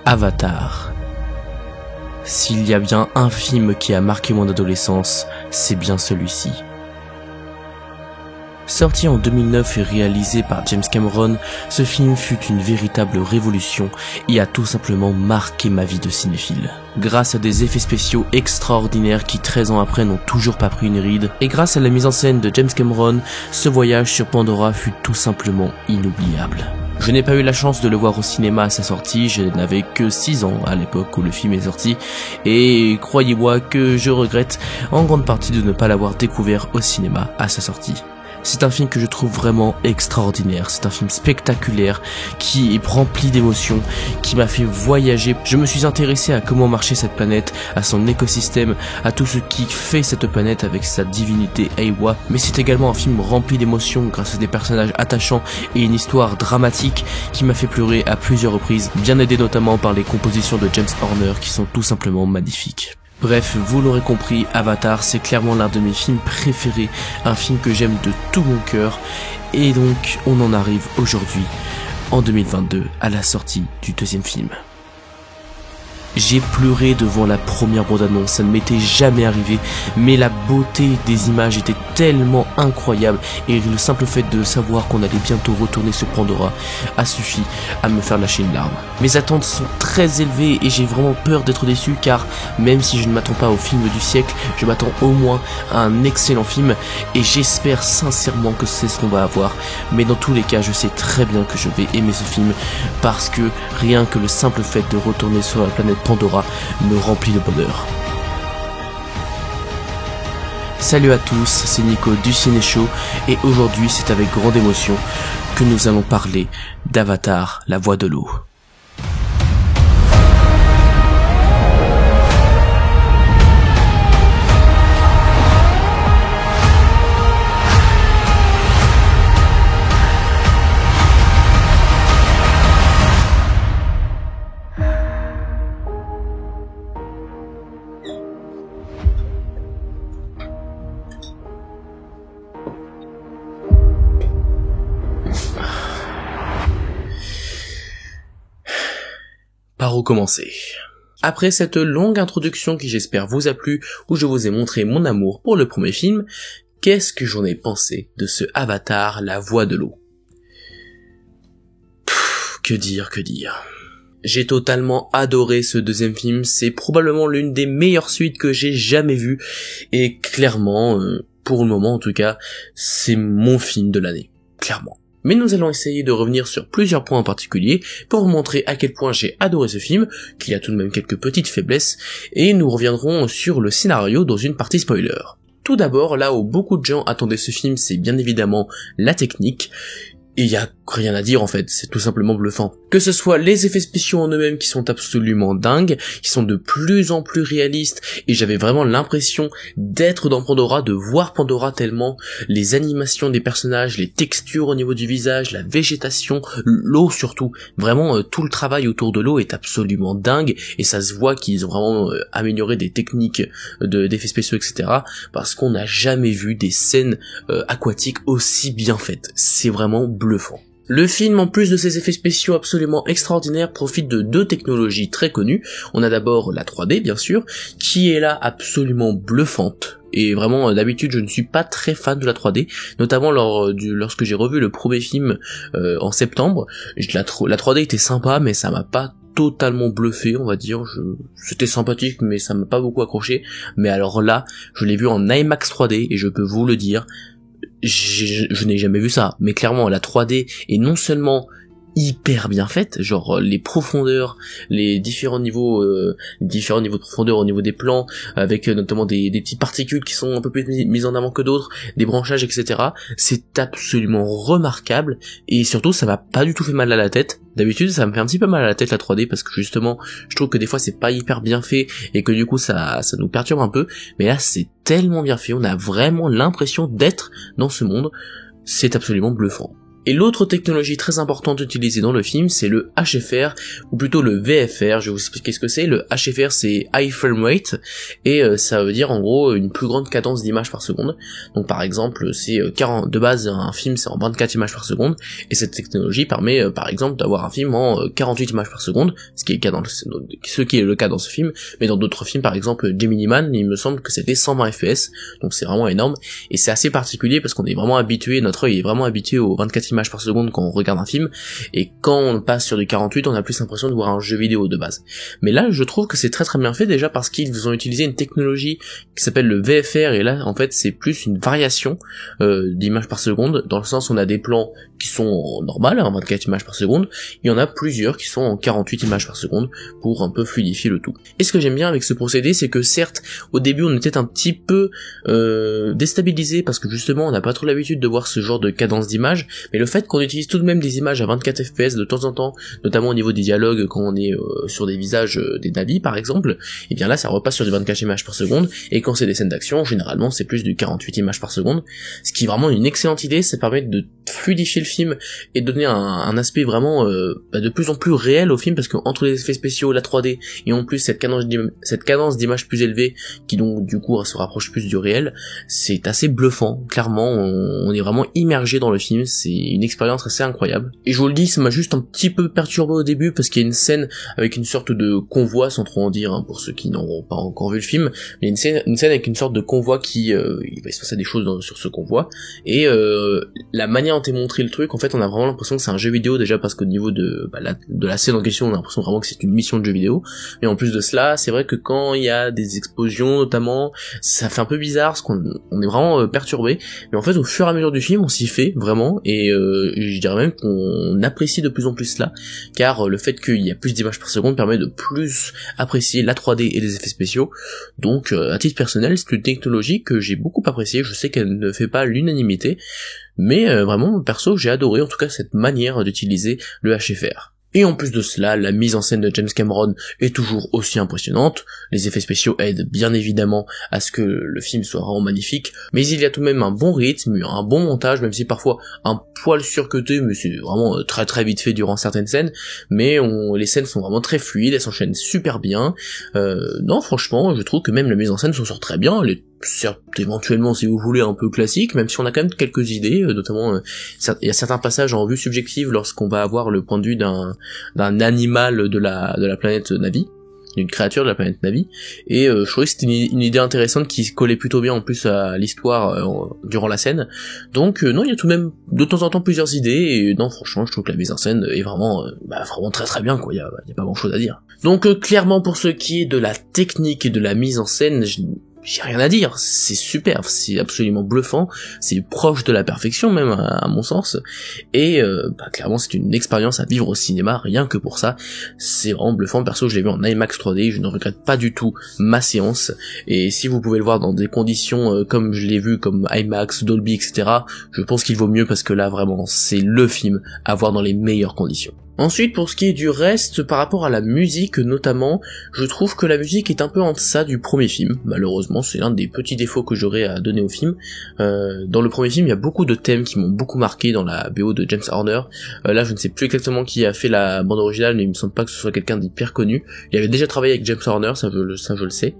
Avatar. S'il y a bien un film qui a marqué mon adolescence, c'est bien celui-ci. Sorti en 2009 et réalisé par James Cameron, ce film fut une véritable révolution et a tout simplement marqué ma vie de cinéphile. Grâce à des effets spéciaux extraordinaires qui 13 ans après n'ont toujours pas pris une ride, et grâce à la mise en scène de James Cameron, ce voyage sur Pandora fut tout simplement inoubliable. Je n'ai pas eu la chance de le voir au cinéma à sa sortie, je n'avais que 6 ans à l'époque où le film est sorti, et croyez-moi que je regrette en grande partie de ne pas l'avoir découvert au cinéma à sa sortie. C'est un film que je trouve vraiment extraordinaire, c'est un film spectaculaire, qui est rempli d'émotions, qui m'a fait voyager. Je me suis intéressé à comment marchait cette planète, à son écosystème, à tout ce qui fait cette planète avec sa divinité Eywa, mais c'est également un film rempli d'émotions grâce à des personnages attachants et une histoire dramatique qui m'a fait pleurer à plusieurs reprises, bien aidé notamment par les compositions de James Horner qui sont tout simplement magnifiques. Bref, vous l'aurez compris, Avatar, c'est clairement l'un de mes films préférés, un film que j'aime de tout mon cœur, et donc on en arrive aujourd'hui, en 2022, à la sortie du deuxième film. J'ai pleuré devant la première bande-annonce, ça ne m'était jamais arrivé, mais la beauté des images était tellement incroyable et le simple fait de savoir qu'on allait bientôt retourner sur Pandora a suffi à me faire lâcher une larme. Mes attentes sont très élevées et j'ai vraiment peur d'être déçu car même si je ne m'attends pas au film du siècle, je m'attends au moins à un excellent film et j'espère sincèrement que c'est ce qu'on va avoir. Mais dans tous les cas, je sais très bien que je vais aimer ce film parce que rien que le simple fait de retourner sur la planète Pandora me remplit de bonheur. Salut à tous, c'est Nico du Ciné Show et aujourd'hui c'est avec grande émotion que nous allons parler d'Avatar, la voix de l'eau. Par où commencer ? Après cette longue introduction qui j'espère vous a plu, où je vous ai montré mon amour pour le premier film, qu'est-ce que j'en ai pensé de ce Avatar, la voix de l'eau ? Que dire. J'ai totalement adoré ce deuxième film, c'est probablement l'une des meilleures suites que j'ai jamais vues, et clairement, pour le moment en tout cas, c'est mon film de l'année, clairement. Mais nous allons essayer de revenir sur plusieurs points en particulier pour vous montrer à quel point j'ai adoré ce film, qu'il y a tout de même quelques petites faiblesses, et nous reviendrons sur le scénario dans une partie spoiler. Tout d'abord, là où beaucoup de gens attendaient ce film, c'est bien évidemment la technique, et y a rien à dire en fait, c'est tout simplement bluffant. Que ce soit les effets spéciaux en eux-mêmes qui sont absolument dingues, qui sont de plus en plus réalistes, et j'avais vraiment l'impression d'être dans Pandora, de voir Pandora tellement les animations des personnages, les textures au niveau du visage, la végétation, l'eau surtout, vraiment tout le travail autour de l'eau est absolument dingue, et ça se voit qu'ils ont vraiment amélioré des techniques d'effets spéciaux, etc., parce qu'on n'a jamais vu des scènes aquatiques aussi bien faites. C'est vraiment bluffant. Le film, en plus de ses effets spéciaux absolument extraordinaires, profite de deux technologies très connues. On a d'abord la 3D, bien sûr, qui est là absolument bluffante. Et vraiment, d'habitude, je ne suis pas très fan de la 3D, notamment lorsque j'ai revu le premier film en septembre. La 3D était sympa, mais ça m'a pas totalement bluffé, on va dire. C'était sympathique, mais ça m'a pas beaucoup accroché. Mais alors là, je l'ai vu en IMAX 3D, et je peux vous le dire, je n'ai jamais vu ça, mais clairement la 3D est non seulement hyper bien faite, genre les profondeurs, les différents niveaux de profondeur au niveau des plans, avec notamment des petites particules qui sont un peu plus mises en avant que d'autres, des branchages, etc. C'est absolument remarquable, et surtout ça m'a pas du tout fait mal à la tête. D'habitude ça me fait un petit peu mal à la tête la 3D, parce que justement je trouve que des fois c'est pas hyper bien fait, et que du coup ça nous perturbe un peu, mais là c'est tellement bien fait, on a vraiment l'impression d'être dans ce monde, c'est absolument bluffant. Et l'autre technologie très importante utilisée dans le film, c'est le HFR, ou plutôt le VFR. Je vais vous expliquer ce que c'est. Le HFR, c'est High Frame Rate, et ça veut dire en gros une plus grande cadence d'images par seconde. Donc par exemple, c'est 40, de base un film c'est en 24 images par seconde, et cette technologie permet par exemple d'avoir un film en 48 images par seconde, ce qui est le cas dans ce film, mais dans d'autres films, par exemple Gemini Man, il me semble que c'était 120 fps, donc c'est vraiment énorme, et c'est assez particulier parce qu'on est vraiment habitué, notre œil est vraiment habitué aux 24 images par seconde quand on regarde un film, et quand on passe sur du 48, on a plus l'impression de voir un jeu vidéo de base. Mais là, je trouve que c'est très très bien fait, déjà parce qu'ils ont utilisé une technologie qui s'appelle le VFR, et là, en fait, c'est plus une variation d'images par seconde, dans le sens où on a des plans qui sont normales, en 24 images par seconde, il y en a plusieurs qui sont en 48 images par seconde, pour un peu fluidifier le tout. Et ce que j'aime bien avec ce procédé, c'est que certes, au début, on était un petit peu déstabilisé, parce que justement, on n'a pas trop l'habitude de voir ce genre de cadence d'image, mais le fait qu'on utilise tout de même des images à 24 fps de temps en temps, notamment au niveau des dialogues, quand on est sur des visages des nabis par exemple, et bien là ça repasse sur du 24 images par seconde, et quand c'est des scènes d'action, généralement c'est plus du 48 images par seconde, ce qui est vraiment une excellente idée. Ça permet de fluidifier le film et de donner un aspect vraiment de plus en plus réel au film, parce que entre les effets spéciaux, la 3D, et en plus cette cadence d'image plus élevée, qui donc du coup se rapproche plus du réel, c'est assez bluffant. Clairement, on est vraiment immergé dans le film, c'est une expérience assez incroyable. Et je vous le dis, ça m'a juste un petit peu perturbé au début, parce qu'il y a une scène avec une sorte de convoi, sans trop en dire, hein, pour ceux qui n'auront pas encore vu le film, mais une scène avec une sorte de convoi qui, il va se passer des choses sur ce convoi, et la manière dont est montré le truc, en fait, on a vraiment l'impression que c'est un jeu vidéo, déjà parce qu'au niveau de la scène en question, on a l'impression vraiment que c'est une mission de jeu vidéo, mais en plus de cela, c'est vrai que quand il y a des explosions, notamment, ça fait un peu bizarre, parce qu'on est vraiment perturbé, mais en fait, au fur et à mesure du film, on s'y fait, vraiment, et je dirais même qu'on apprécie de plus en plus cela, car le fait qu'il y a plus d'images par seconde permet de plus apprécier la 3D et les effets spéciaux. Donc à titre personnel, c'est une technologie que j'ai beaucoup appréciée. Je sais qu'elle ne fait pas l'unanimité, mais vraiment perso j'ai adoré en tout cas cette manière d'utiliser le HFR. Et en plus de cela, la mise en scène de James Cameron est toujours aussi impressionnante. Les effets spéciaux aident bien évidemment à ce que le film soit vraiment magnifique, mais il y a tout de même un bon rythme, un bon montage, même si parfois un poil surcuté, mais c'est vraiment très très vite fait durant certaines scènes, mais les scènes sont vraiment très fluides, elles s'enchaînent super bien. Non, franchement, je trouve que même la mise en scène s'en sort très bien, elle est certes éventuellement si vous voulez un peu classique, même si on a quand même quelques idées, notamment il y a certains passages en vue subjective lorsqu'on va avoir le point de vue d'un animal de la planète Navi, d'une créature de la planète Navi, et je trouvais que c'était une idée intéressante qui collait plutôt bien en plus à l'histoire durant la scène. Donc non, il y a tout de même de temps en temps plusieurs idées, et non franchement je trouve que la mise en scène est vraiment vraiment très très bien quoi, il y a pas grand chose à dire. Donc clairement pour ce qui est de la technique et de la mise en scène, j'ai rien à dire, c'est super, c'est absolument bluffant, c'est proche de la perfection même à mon sens, et clairement c'est une expérience à vivre au cinéma, rien que pour ça, c'est vraiment bluffant. Perso je l'ai vu en IMAX 3D, je ne regrette pas du tout ma séance, et si vous pouvez le voir dans des conditions comme je l'ai vu, comme IMAX, Dolby, etc., je pense qu'il vaut mieux, parce que là vraiment c'est le film à voir dans les meilleures conditions. Ensuite, pour ce qui est du reste, par rapport à la musique notamment, je trouve que la musique est un peu en deçà du premier film. Malheureusement, c'est l'un des petits défauts que j'aurais à donner au film. Dans le premier film, il y a beaucoup de thèmes qui m'ont beaucoup marqué dans la BO de James Horner. Là, je ne sais plus exactement qui a fait la bande originale, mais il me semble pas que ce soit quelqu'un d'hyper connu. Il avait déjà travaillé avec James Horner, ça je le sais.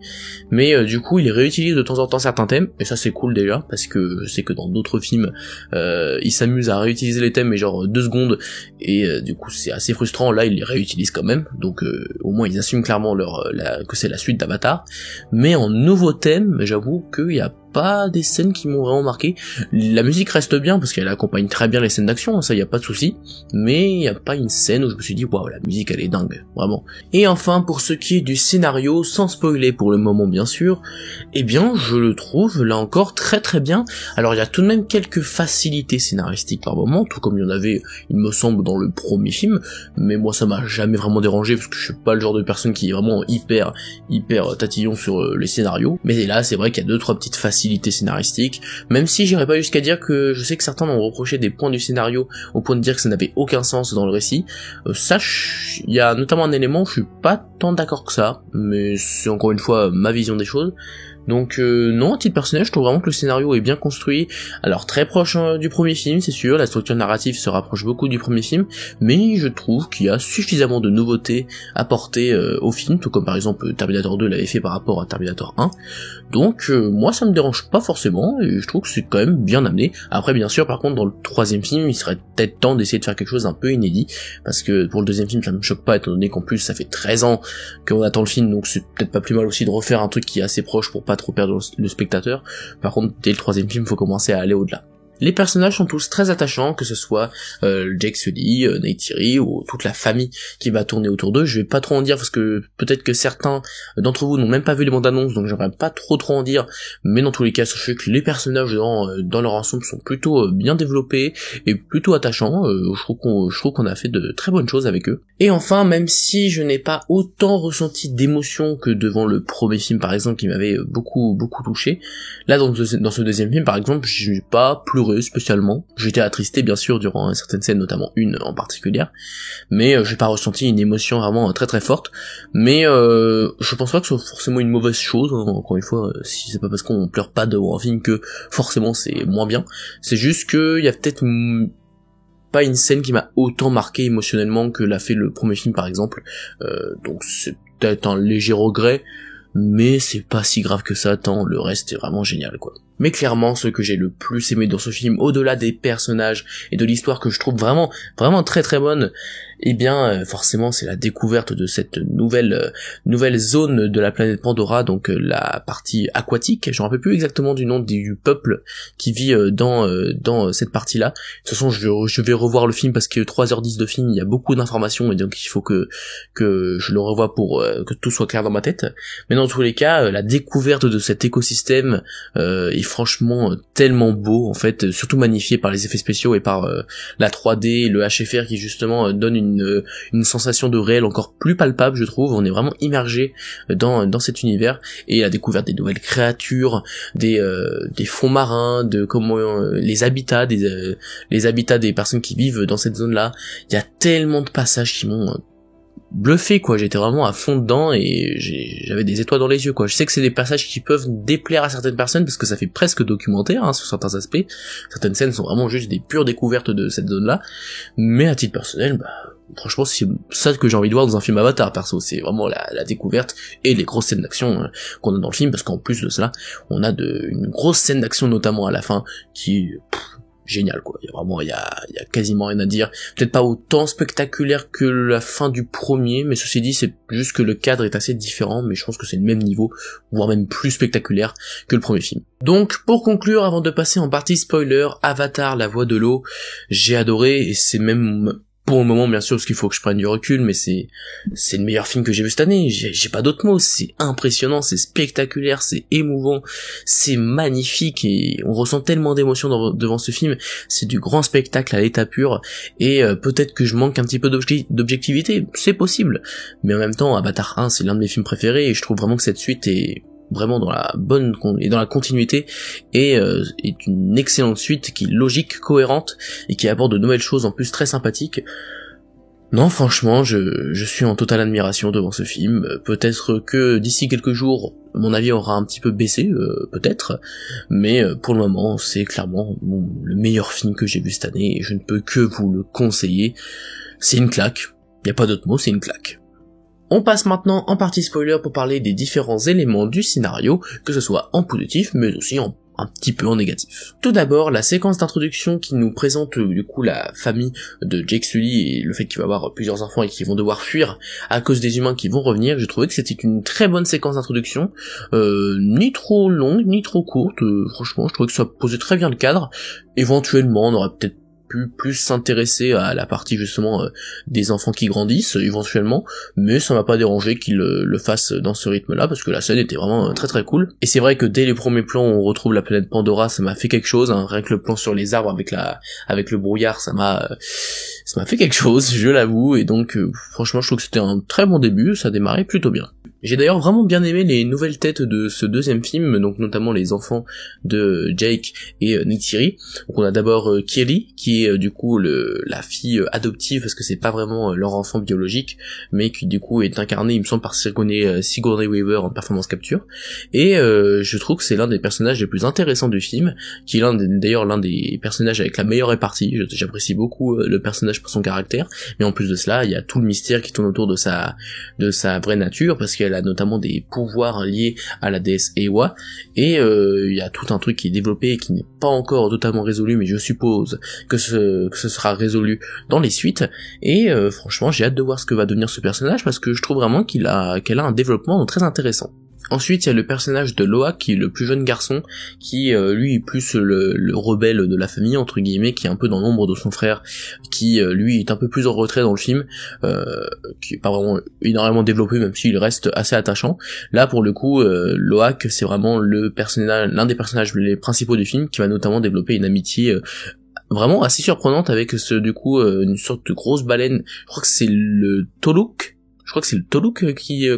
Mais du coup, il réutilise de temps en temps certains thèmes, et ça c'est cool déjà, parce que je sais que dans d'autres films, il s'amuse à réutiliser les thèmes, mais genre 2 secondes, et du coup c'est assez frustrant. Là ils les réutilisent quand même, donc au moins ils assument clairement que c'est la suite d'Avatar, mais en nouveau thème, j'avoue qu'il y a pas des scènes qui m'ont vraiment marqué. La musique reste bien parce qu'elle accompagne très bien les scènes d'action, ça y a pas de souci, mais il y a pas une scène où je me suis dit waouh, la musique elle est dingue, vraiment. Et enfin pour ce qui est du scénario, sans spoiler pour le moment bien sûr, eh bien je le trouve là encore très très bien. Alors il y a tout de même quelques facilités scénaristiques par moment, tout comme il y en avait il me semble dans le premier film, mais moi ça m'a jamais vraiment dérangé parce que je suis pas le genre de personne qui est vraiment hyper tatillon sur les scénarios, mais là c'est vrai qu'il y a 2-3 petites facilités scénaristique, même si j'irais pas jusqu'à dire que je sais que certains m'ont reproché des points du scénario au point de dire que ça n'avait aucun sens dans le récit. Il y a notamment un élément où je suis pas tant d'accord que ça, mais c'est encore une fois ma vision des choses. Donc non, à titre personnel, je trouve vraiment que le scénario est bien construit. Alors très proche du premier film, c'est sûr, la structure narrative se rapproche beaucoup du premier film, mais je trouve qu'il y a suffisamment de nouveautés apportées au film, tout comme par exemple Terminator 2 l'avait fait par rapport à Terminator 1. Donc moi ça me dérange pas forcément, et je trouve que c'est quand même bien amené. Après bien sûr, par contre, dans le troisième film, il serait peut-être temps d'essayer de faire quelque chose d'un peu inédit, parce que pour le deuxième film ça me choque pas, étant donné qu'en plus ça fait 13 ans qu'on attend le film, donc c'est peut-être pas plus mal aussi de refaire un truc qui est assez proche pour pas trop perdre le spectateur. Par contre, dès le troisième film, faut commencer à aller au-delà. Les personnages sont tous très attachants, que ce soit Jake Sully, Neytiri ou toute la famille qui va tourner autour d'eux. Je vais pas trop en dire parce que peut-être que certains d'entre vous n'ont même pas vu les bandes annonces, donc j'aimerais pas trop en dire, mais dans tous les cas, sachez que les personnages dans leur ensemble sont plutôt bien développés et plutôt attachants. Je trouve qu'on a fait de très bonnes choses avec eux. Et enfin, même si je n'ai pas autant ressenti d'émotion que devant le premier film par exemple, qui m'avait beaucoup touché, là dans ce deuxième film par exemple, j'ai pas pleuré spécialement. J'étais attristé bien sûr durant certaines scènes, notamment une en particulier, mais j'ai pas ressenti une émotion vraiment très forte. Mais je pense pas que ce soit forcément une mauvaise chose, hein. Encore une fois, si c'est pas parce qu'on pleure pas devant un film que forcément c'est moins bien. C'est juste que il y a peut-être pas une scène qui m'a autant marqué émotionnellement que l'a fait le premier film par exemple. Donc c'est peut-être un léger regret, mais c'est pas si grave que ça, tant le reste est vraiment génial quoi. Mais clairement, ce que j'ai le plus aimé dans ce film, au-delà des personnages et de l'histoire que je trouve vraiment très bonne, eh bien forcément c'est la découverte de cette nouvelle zone de la planète Pandora, donc la partie aquatique. Je me rappelle plus exactement du nom du peuple qui vit dans cette partie-là. De toute façon, je vais revoir le film parce que 3h10 de film, il y a beaucoup d'informations et donc il faut que je le revoie pour que tout soit clair dans ma tête. Mais dans tous les cas, la découverte de cet écosystème est franchement tellement beau en fait, surtout magnifié par les effets spéciaux et par la 3D, le HFR qui justement donne une sensation de réel encore plus palpable, je trouve. On est vraiment immergé dans cet univers, et la découverte des nouvelles créatures, des fonds marins, de comment les habitats des personnes qui vivent dans cette zone là. Il y a tellement de passages qui m'ont bluffé quoi, j'étais vraiment à fond dedans et j'avais des étoiles dans les yeux quoi. Je sais que c'est des passages qui peuvent déplaire à certaines personnes parce que ça fait presque documentaire sur certains aspects. Certaines scènes sont vraiment juste des pures découvertes de cette zone là, mais à titre personnel, franchement c'est ça que j'ai envie de voir dans un film Avatar perso, c'est vraiment la découverte et les grosses scènes d'action qu'on a dans le film, parce qu'en plus de cela on a une grosse scène d'action notamment à la fin qui génial quoi. Il y a quasiment rien à dire, peut-être pas autant spectaculaire que la fin du premier, mais ceci dit c'est juste que le cadre est assez différent, mais je pense que c'est le même niveau, voire même plus spectaculaire que le premier film. Donc pour conclure, avant de passer en partie spoiler, Avatar la voix de l'eau, j'ai adoré, et c'est même pour le moment bien sûr parce qu'il faut que je prenne du recul, mais c'est le meilleur film que j'ai vu cette année, j'ai pas d'autres mots, c'est impressionnant, c'est spectaculaire, c'est émouvant, c'est magnifique, et on ressent tellement d'émotions devant ce film. C'est du grand spectacle à l'état pur, et peut-être que je manque un petit peu d'objectivité, c'est possible, mais en même temps Avatar 1 c'est l'un de mes films préférés, et je trouve vraiment que cette suite est vraiment dans la bonne et dans la continuité, et est une excellente suite qui est logique, cohérente, et qui apporte de nouvelles choses en plus très sympathiques. Non, franchement, je suis en totale admiration devant ce film. Peut-être que d'ici quelques jours, mon avis aura un petit peu baissé, peut-être, mais pour le moment, c'est clairement le meilleur film que j'ai vu cette année, et je ne peux que vous le conseiller. C'est une claque, y a pas d'autre mot, c'est une claque. On passe maintenant en partie spoiler pour parler des différents éléments du scénario, que ce soit en positif, mais aussi un petit peu en négatif. Tout d'abord, la séquence d'introduction qui nous présente du coup la famille de Jake Sully et le fait qu'il va avoir plusieurs enfants et qu'ils vont devoir fuir à cause des humains qui vont revenir. J'ai trouvé que c'était une très bonne séquence d'introduction, ni trop longue, ni trop courte. Franchement, je trouvais que ça posait très bien le cadre. Éventuellement, on aurait peut-être plus s'intéresser à la partie justement des enfants qui grandissent éventuellement, mais ça m'a pas dérangé qu'ils le fassent dans ce rythme-là, parce que la scène était vraiment très cool. Et c'est vrai que dès les premiers plans où on retrouve la planète Pandora, ça m'a fait quelque chose, rien que le plan sur les arbres avec le brouillard, ça m'a fait quelque chose, je l'avoue, et donc franchement je trouve que c'était un très bon début, ça démarrait plutôt bien. J'ai d'ailleurs vraiment bien aimé les nouvelles têtes de ce deuxième film, donc notamment les enfants de Jake et Neytiri. Donc on a d'abord Kelly, qui est du coup la fille adoptive, parce que c'est pas vraiment leur enfant biologique, mais qui du coup est incarné, il me semble, par Sigourney Weaver en performance capture. Et je trouve que c'est l'un des personnages les plus intéressants du film, qui est d'ailleurs l'un des personnages avec la meilleure répartie. J'apprécie beaucoup le personnage pour son caractère, mais en plus de cela, il y a tout le mystère qui tourne autour de sa vraie nature, parce qu'elle a notamment des pouvoirs liés à la déesse Eywa, et il y a tout un truc qui est développé et qui n'est pas encore totalement résolu, mais je suppose que ce sera résolu dans les suites, et franchement j'ai hâte de voir ce que va devenir ce personnage, parce que je trouve vraiment qu'elle a un développement très intéressant. Ensuite, il y a le personnage de Loa, qui est le plus jeune garçon, qui lui est plus le rebelle de la famille, entre guillemets, qui est un peu dans l'ombre de son frère, qui lui est un peu plus en retrait dans le film, qui est pas vraiment énormément développé, même s'il reste assez attachant. Là, pour le coup, Loak, c'est vraiment l'un des personnages les principaux du film, qui va notamment développer une amitié vraiment assez surprenante avec une sorte de grosse baleine. Je crois que c'est le Toluk. Qui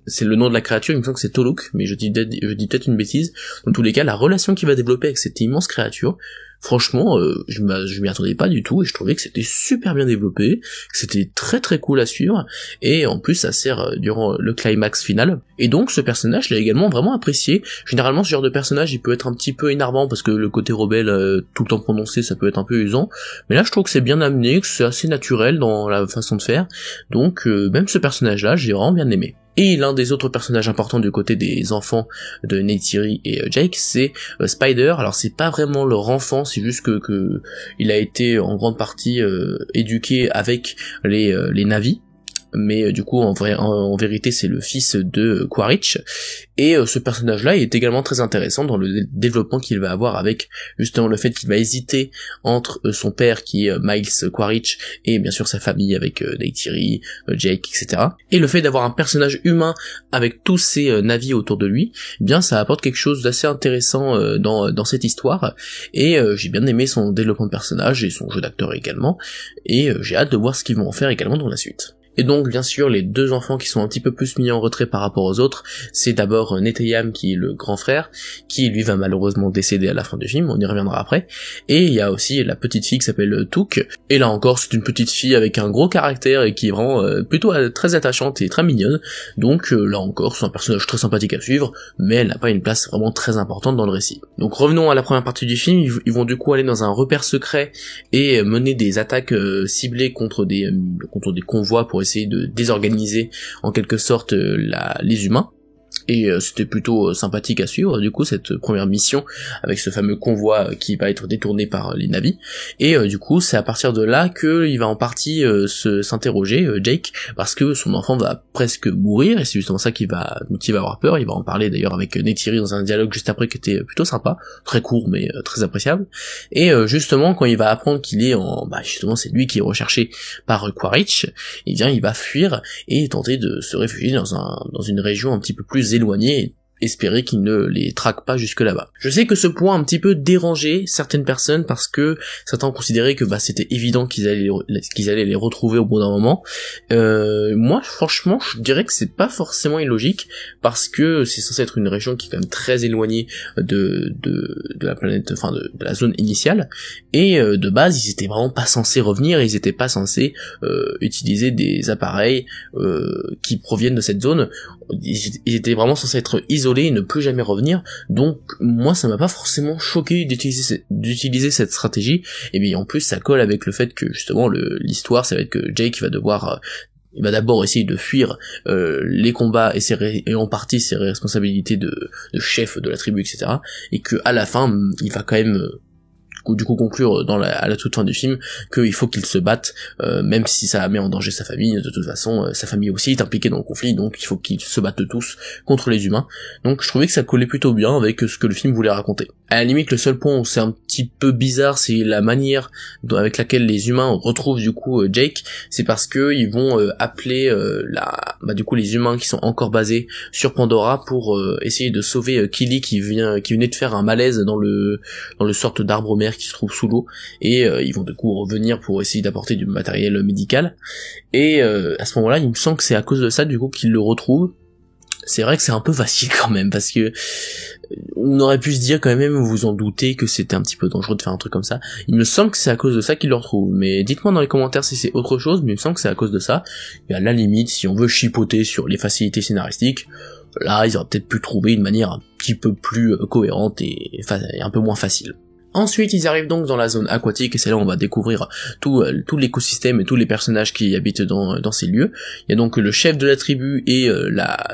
c'est le nom de la créature, il me semble que c'est Toluk, mais je dis peut-être une bêtise. Dans tous les cas, la relation qu'il va développer avec cette immense créature, franchement, je m'y attendais pas du tout, et je trouvais que c'était super bien développé, que c'était très très cool à suivre, et en plus ça sert durant le climax final. Et donc ce personnage, je l'ai également vraiment apprécié. Généralement ce genre de personnage, il peut être un petit peu énervant, parce que le côté rebelle tout le temps prononcé, ça peut être un peu usant, mais là je trouve que c'est bien amené, que c'est assez naturel dans la façon de faire, donc même ce personnage-là, j'ai vraiment bien aimé. Et l'un des autres personnages importants du côté des enfants de Neytiri et Jake, c'est Spider. Alors c'est pas vraiment leur enfant, c'est juste que il a été en grande partie éduqué avec les Na'vi. Mais du coup en vérité c'est le fils de Quaritch, et ce personnage-là est également très intéressant dans le développement qu'il va avoir, avec justement le fait qu'il va hésiter entre son père qui est Miles Quaritch et bien sûr sa famille avec Neytiri, Jake, etc. Et le fait d'avoir un personnage humain avec tous ces Na'vi autour de lui, eh bien ça apporte quelque chose d'assez intéressant dans cette histoire, et j'ai bien aimé son développement de personnage et son jeu d'acteur également, et j'ai hâte de voir ce qu'ils vont en faire également dans la suite. Et donc bien sûr les deux enfants qui sont un petit peu plus mis en retrait par rapport aux autres, c'est d'abord Neteyam qui est le grand frère, qui lui va malheureusement décéder à la fin du film, on y reviendra après, et il y a aussi la petite fille qui s'appelle Took, et là encore c'est une petite fille avec un gros caractère et qui est vraiment plutôt très attachante et très mignonne, donc là encore c'est un personnage très sympathique à suivre, mais elle n'a pas une place vraiment très importante dans le récit. Donc revenons à la première partie du film, ils vont du coup aller dans un repère secret et mener des attaques ciblées contre des convois pour essayer de désorganiser en quelque sorte les humains. Et c'était plutôt sympathique à suivre du coup cette première mission avec ce fameux convoi qui va être détourné par les Na'vi, et du coup c'est à partir de là que il va en partie s'interroger Jake, parce que son enfant va presque mourir, et c'est justement ça qui va avoir peur. Il va en parler d'ailleurs avec Neytiri dans un dialogue juste après qui était plutôt sympa, très court mais très appréciable, et justement quand il va apprendre qu'il est justement c'est lui qui est recherché par Quaritch, et bien il va fuir et tenter de se réfugier dans une région un petit peu plus éloignés, espérer qu'ils ne les traquent pas jusque là-bas. Je sais que ce point a un petit peu dérangé certaines personnes, parce que certains ont considéré que c'était évident qu'ils allaient les retrouver au bout d'un moment. Moi franchement je dirais que c'est pas forcément illogique, parce que c'est censé être une région qui est quand même très éloignée de la planète, enfin de la zone initiale, et de base ils étaient vraiment pas censés revenir, ils étaient pas censés utiliser des appareils qui proviennent de cette zone. Ils étaient vraiment censés être isolés et ne plus jamais revenir, donc moi ça m'a pas forcément choqué d'utiliser cette stratégie, et bien en plus ça colle avec le fait que justement l'histoire ça va être que Jake va devoir il va d'abord essayer de fuir les combats et en partie ses responsabilités de chef de la tribu, etc., et que à la fin il va quand même du coup conclure à la toute fin du film qu'il faut qu'il se batte, même si ça met en danger sa famille. De toute façon sa famille aussi est impliquée dans le conflit, donc il faut qu'ils se battent tous contre les humains. Donc je trouvais que ça collait plutôt bien avec ce que le film voulait raconter. À la limite le seul point où c'est un petit peu bizarre, c'est la manière avec laquelle les humains retrouvent du coup Jake. C'est parce que ils vont appeler du coup les humains qui sont encore basés sur Pandora pour essayer de sauver Killy qui venait de faire un malaise dans le sorte d'arbre mère qui se trouve sous l'eau, et ils vont du coup revenir pour essayer d'apporter du matériel médical, et à ce moment-là il me semble que c'est à cause de ça du coup qu'ils le retrouvent, c'est vrai que c'est un peu facile quand même, parce que on aurait pu se dire quand même, vous en doutez, que c'était un petit peu dangereux de faire un truc comme ça. Il me semble que c'est à cause de ça qu'ils le retrouvent, mais dites-moi dans les commentaires si c'est autre chose, mais il me semble que c'est à cause de ça. Et à la limite, si on veut chipoter sur les facilités scénaristiques, là ils auraient peut-être pu trouver une manière un petit peu plus cohérente et un peu moins facile. Ensuite, ils arrivent donc dans la zone aquatique, et c'est là où on va découvrir tout l'écosystème et tous les personnages qui habitent dans ces lieux. Il y a donc le chef de la tribu et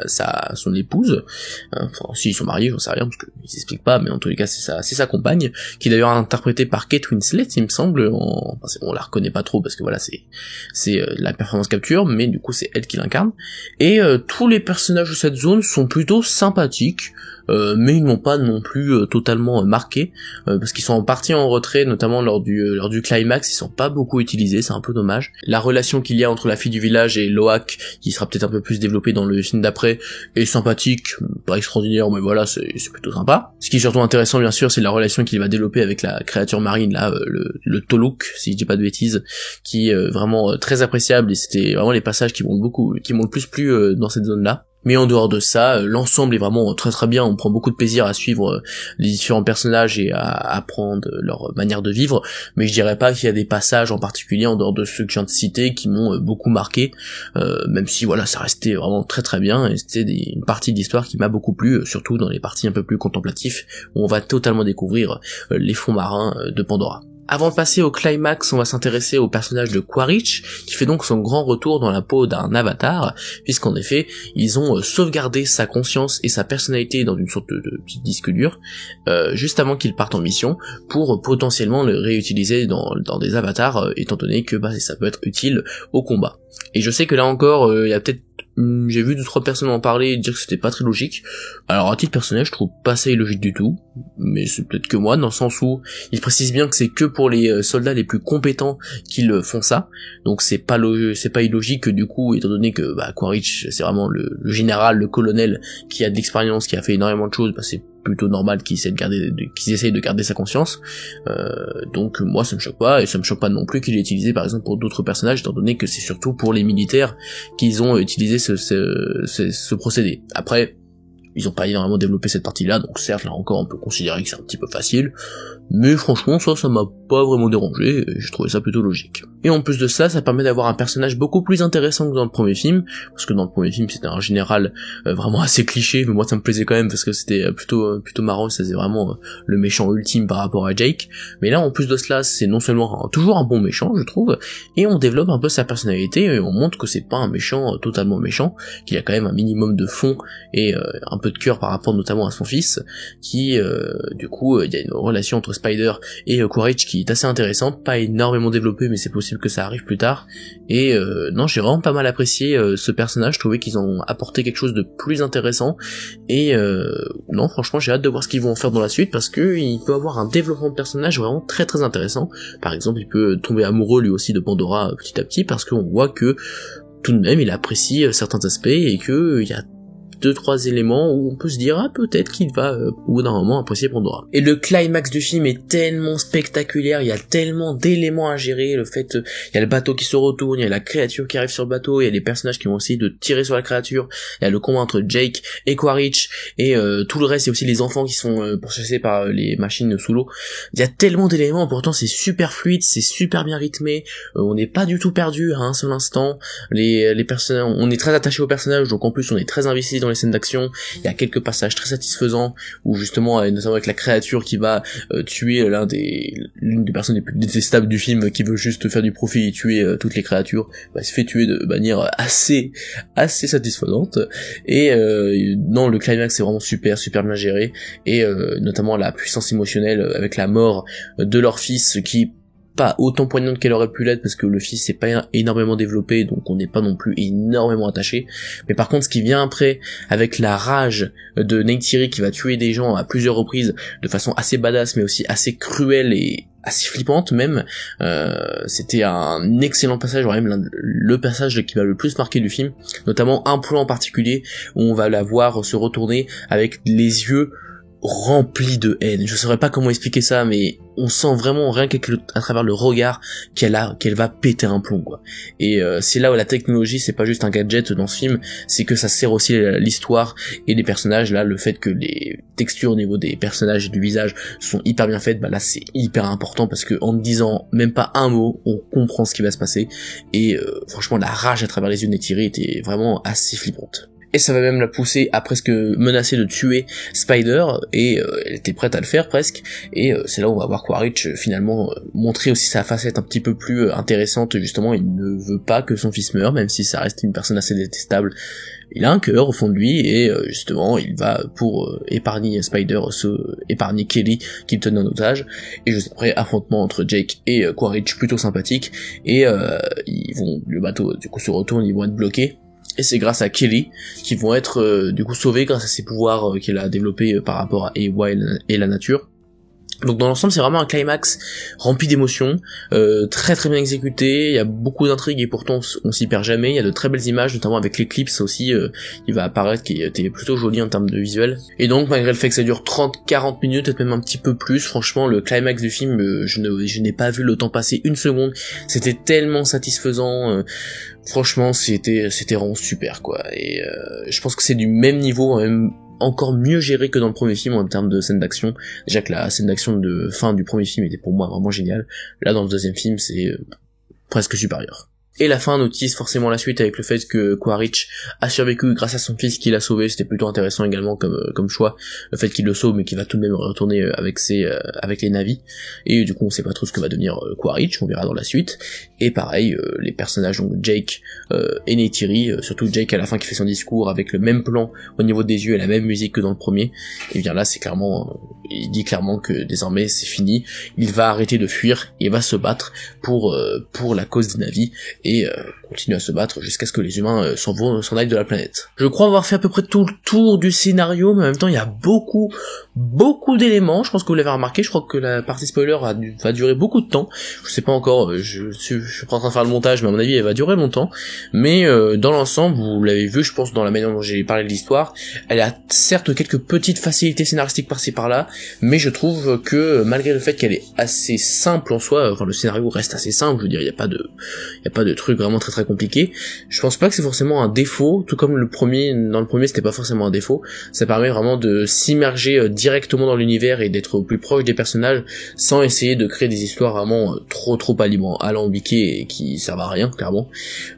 son épouse, enfin, s'ils sont mariés, j'en sais rien, parce qu'ils s'expliquent pas, mais en tous les cas, c'est sa compagne, qui est d'ailleurs interprétée par Kate Winslet, il me semble, on la reconnaît pas trop, parce que voilà, c'est la performance capture, mais du coup, c'est elle qui l'incarne. Et tous les personnages de cette zone sont plutôt sympathiques, mais ils n'ont pas non plus totalement marqué, parce qu'ils sont en partie en retrait, notamment lors du climax, ils sont pas beaucoup utilisés, c'est un peu dommage. La relation qu'il y a entre la fille du village et Loak, qui sera peut-être un peu plus développée dans le film d'après, est sympathique, pas extraordinaire, mais voilà, c'est plutôt sympa. Ce qui est surtout intéressant, bien sûr, c'est la relation qu'il va développer avec la créature marine, là, le Toluk, si je dis pas de bêtises, qui est vraiment très appréciable, et c'était vraiment les passages qui m'ont le plus plu dans cette zone-là. Mais en dehors de ça, l'ensemble est vraiment très très bien, on prend beaucoup de plaisir à suivre les différents personnages et à apprendre leur manière de vivre, mais je dirais pas qu'il y a des passages en particulier en dehors de ceux que je viens de citer qui m'ont beaucoup marqué, même si voilà, ça restait vraiment très très bien, et c'était une partie de l'histoire qui m'a beaucoup plu, surtout dans les parties un peu plus contemplatives, où on va totalement découvrir les fonds marins de Pandora. Avant de passer au climax, on va s'intéresser au personnage de Quaritch, qui fait donc son grand retour dans la peau d'un avatar, puisqu'en effet, ils ont sauvegardé sa conscience et sa personnalité dans une sorte de petit disque dur, juste avant qu'il parte en mission, pour potentiellement le réutiliser dans des avatars, étant donné que ça peut être utile au combat. Et je sais que là encore, il y a peut-être j'ai vu 2-3 personnes en parler et dire que c'était pas très logique. Alors à titre personnel, je trouve pas ça illogique du tout, mais c'est peut-être que moi, dans le sens où ils précisent bien que c'est que pour les soldats les plus compétents qu'ils font ça, donc c'est pas illogique que du coup, étant donné que Quaritch c'est vraiment le général, le colonel qui a de l'expérience, qui a fait énormément de choses, c'est plutôt normal qu'ils essayent de garder sa conscience, donc moi ça me choque pas, et ça me choque pas non plus qu'il ait utilisé par exemple pour d'autres personnages, étant donné que c'est surtout pour les militaires qu'ils ont utilisé ce procédé. Après, ils ont pas énormément développé cette partie-là, donc certes là encore on peut considérer que c'est un petit peu facile, mais franchement ça m'a pas vraiment dérangé, et je trouvais ça plutôt logique. Et en plus de ça, ça permet d'avoir un personnage beaucoup plus intéressant que dans le premier film, parce que dans le premier film c'était un général vraiment assez cliché, mais moi ça me plaisait quand même parce que c'était plutôt marrant, ça faisait vraiment le méchant ultime par rapport à Jake. Mais là en plus de cela, c'est non seulement toujours un bon méchant je trouve, et on développe un peu sa personnalité, et on montre que c'est pas un méchant totalement méchant, qu'il y a quand même un minimum de fond et un peu de cœur par rapport notamment à son fils, qui du coup il y a une relation entre Spider et Quaritch qui est assez intéressante, pas énormément développée, mais c'est possible que ça arrive plus tard. Et non, j'ai vraiment pas mal apprécié ce personnage, je trouvais qu'ils ont apporté quelque chose de plus intéressant, et non franchement j'ai hâte de voir ce qu'ils vont en faire dans la suite, parce que il peut avoir un développement de personnage vraiment très très intéressant. Par exemple, il peut tomber amoureux lui aussi de Pandora petit à petit, parce qu'on voit que tout de même il apprécie certains aspects, et que il y a 2-3 éléments où on peut se dire peut-être qu'il va au bout d'un moment apprécier Pandora. Et le climax du film est tellement spectaculaire, il y a tellement d'éléments à gérer, le fait il y a le bateau qui se retourne, il y a la créature qui arrive sur le bateau, il y a les personnages qui vont essayer de tirer sur la créature, il y a le combat entre Jake et Quaritch, et tout le reste, il y a aussi les enfants qui sont pourchassés par les machines sous l'eau. Il y a tellement d'éléments, pourtant c'est super fluide, c'est super bien rythmé, on n'est pas du tout perdu à un seul instant, les personnages, on est très attaché aux personnages, donc en plus on est très investi dans les scènes d'action. Il y a quelques passages très satisfaisants où justement, notamment avec la créature qui va tuer l'une des personnes les plus détestables du film, qui veut juste faire du profit et tuer toutes les créatures, il se fait tuer de manière assez satisfaisante. Et non, le climax c'est vraiment super bien géré, et notamment la puissance émotionnelle avec la mort de leur fils, qui pas autant poignante qu'elle aurait pu l'être, parce que le fils s'est pas énormément développé, donc on n'est pas non plus énormément attaché. Mais par contre, ce qui vient après, avec la rage de Neytiri qui va tuer des gens à plusieurs reprises de façon assez badass, mais aussi assez cruelle et assez flippante même, c'était un excellent passage, même le passage qui m'a le plus marqué du film, notamment un plan en particulier où on va la voir se retourner avec les yeux remplie de haine. Je saurais pas comment expliquer ça, mais on sent vraiment rien qu'à travers le regard qu'elle va péter un plomb, quoi. Et c'est là où la technologie, c'est pas juste un gadget dans ce film, c'est que ça sert aussi l'histoire et les personnages. Là, le fait que les textures au niveau des personnages et du visage sont hyper bien faites, bah là c'est hyper important parce que en ne disant même pas un mot, on comprend ce qui va se passer. Et franchement, la rage à travers les yeux de Neytiri était vraiment assez flippante. Et ça va même la pousser à presque menacer de tuer Spider, et elle était prête à le faire presque, et c'est là où on va voir Quaritch finalement montrer aussi sa facette un petit peu plus intéressante. Justement, il ne veut pas que son fils meure, même si ça reste une personne assez détestable. Il a un cœur au fond de lui, et justement il va, pour épargner Spider, épargner Kelly qui le tenait en otage. Et juste après, affrontement entre Jake et Quaritch plutôt sympathique, et le bateau du coup se retourne, ils vont être bloqués. Et c'est grâce à Kelly qu'ils vont être du coup sauvés grâce à ses pouvoirs qu'elle a développés par rapport à Ewa et la nature. Donc dans l'ensemble, c'est vraiment un climax rempli d'émotions, très très bien exécuté. Il y a beaucoup d'intrigues et pourtant on s'y perd jamais. Il y a de très belles images, notamment avec l'éclipse aussi qui va apparaître, qui était plutôt joli en termes de visuel. Et donc malgré le fait que ça dure 30-40 minutes, peut-être même un petit peu plus, franchement le climax du film, je n'ai pas vu le temps passer une seconde. C'était tellement satisfaisant. Franchement, c'était vraiment super, quoi. Et je pense que c'est du même niveau, même encore mieux géré que dans le premier film en termes de scène d'action. Déjà que la scène d'action de fin du premier film était pour moi vraiment géniale. Là, dans le deuxième film, c'est presque supérieur. Et la fin notice forcément la suite avec le fait que Quaritch a survécu grâce à son fils qui l'a sauvé. C'était plutôt intéressant également comme choix. Le fait qu'il le sauve mais qu'il va tout de même retourner avec les navis. Et du coup on sait pas trop ce que va devenir Quaritch, on verra dans la suite. Et pareil, les personnages donc Jake et Neytiri, surtout Jake à la fin qui fait son discours avec le même plan au niveau des yeux et la même musique que dans le premier. Et bien là c'est clairement, il dit clairement que désormais c'est fini. Il va arrêter de fuir, il va se battre pour la cause des navis. Et continue à se battre jusqu'à ce que les humains s'en aillent de la planète. Je crois avoir fait à peu près tout le tour du scénario, mais en même temps il y a beaucoup d'éléments. Je pense que vous l'avez remarqué, je crois que la partie spoiler va durer beaucoup de temps. Je sais pas encore, je suis pas en train de faire le montage, mais à mon avis elle va durer longtemps. Mais dans l'ensemble, vous l'avez vu, je pense, dans la manière dont j'ai parlé de l'histoire, elle a certes quelques petites facilités scénaristiques par-ci par-là, mais je trouve que malgré le fait qu'elle est assez simple en soi, enfin le scénario reste assez simple, je veux dire, il y a pas de truc vraiment très très compliqué. Je pense pas que c'est forcément un défaut, tout comme dans le premier c'était pas forcément un défaut. Ça permet vraiment de s'immerger directement dans l'univers et d'être au plus proche des personnages sans essayer de créer des histoires vraiment trop alambiquées et qui servent à rien, clairement.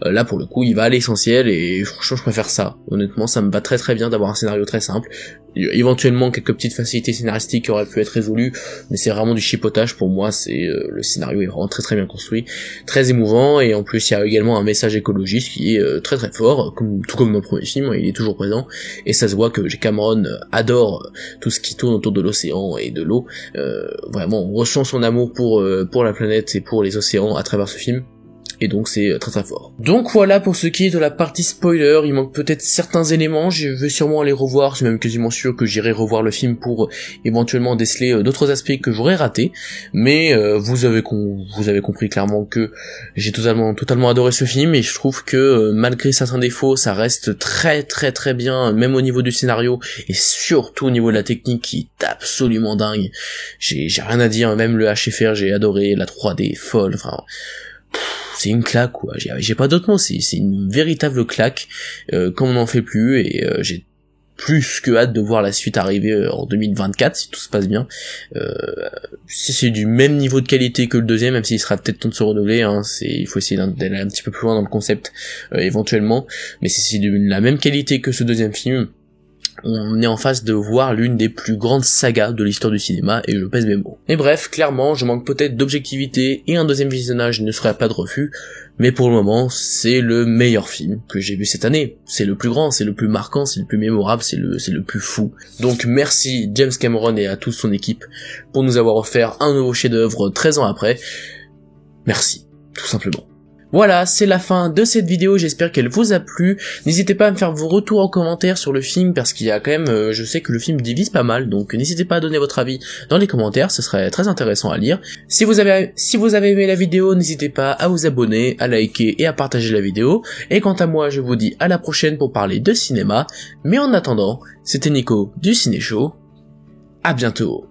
Là pour le coup il va à l'essentiel et franchement je préfère ça. Honnêtement ça me va très très bien d'avoir un scénario très simple. Éventuellement quelques petites facilités scénaristiques qui auraient pu être résolues, mais c'est vraiment du chipotage pour moi. C'est le scénario est vraiment très très bien construit, très émouvant, et en plus il y a également un message écologiste qui est très très fort, tout comme dans le premier film, il est toujours présent, et ça se voit que Cameron adore tout ce qui tourne autour de l'océan et de l'eau. Vraiment on ressent son amour pour la planète et pour les océans à travers ce film. Et donc c'est très très fort. Donc voilà pour ce qui est de la partie spoiler, il manque peut-être certains éléments, je vais sûrement aller revoir, c'est même quasiment sûr que j'irai revoir le film pour éventuellement déceler d'autres aspects que j'aurais ratés, mais vous avez compris clairement que j'ai totalement adoré ce film, et je trouve que malgré certains défauts, ça reste très très très bien, même au niveau du scénario, et surtout au niveau de la technique qui est absolument dingue. J'ai rien à dire, même le HFR j'ai adoré, la 3D est folle, enfin... c'est une claque, quoi. J'ai pas d'autre mot, c'est une véritable claque, comme on n'en fait plus, et j'ai plus que hâte de voir la suite arriver en 2024 si tout se passe bien. Si c'est du même niveau de qualité que le deuxième, même s'il sera peut-être temps de se renouveler, hein, il faut essayer d'aller un petit peu plus loin dans le concept éventuellement, mais si c'est de la même qualité que ce deuxième film, on est en face de voir l'une des plus grandes sagas de l'histoire du cinéma, et je pèse mes mots. Mais bref, clairement, je manque peut-être d'objectivité, et un deuxième visionnage ne serait pas de refus, mais pour le moment, c'est le meilleur film que j'ai vu cette année. C'est le plus grand, c'est le plus marquant, c'est le plus mémorable, c'est le plus fou. Donc merci James Cameron et à toute son équipe pour nous avoir offert un nouveau chef-d'œuvre 13 ans après. Merci, tout simplement. Voilà, c'est la fin de cette vidéo, j'espère qu'elle vous a plu. N'hésitez pas à me faire vos retours en commentaire sur le film, parce qu'il y a quand même, je sais que le film divise pas mal, donc n'hésitez pas à donner votre avis dans les commentaires, ce serait très intéressant à lire. Si vous avez aimé la vidéo, n'hésitez pas à vous abonner, à liker et à partager la vidéo. Et quant à moi, je vous dis à la prochaine pour parler de cinéma, mais en attendant, c'était Nico du Ciné Show. à bientôt.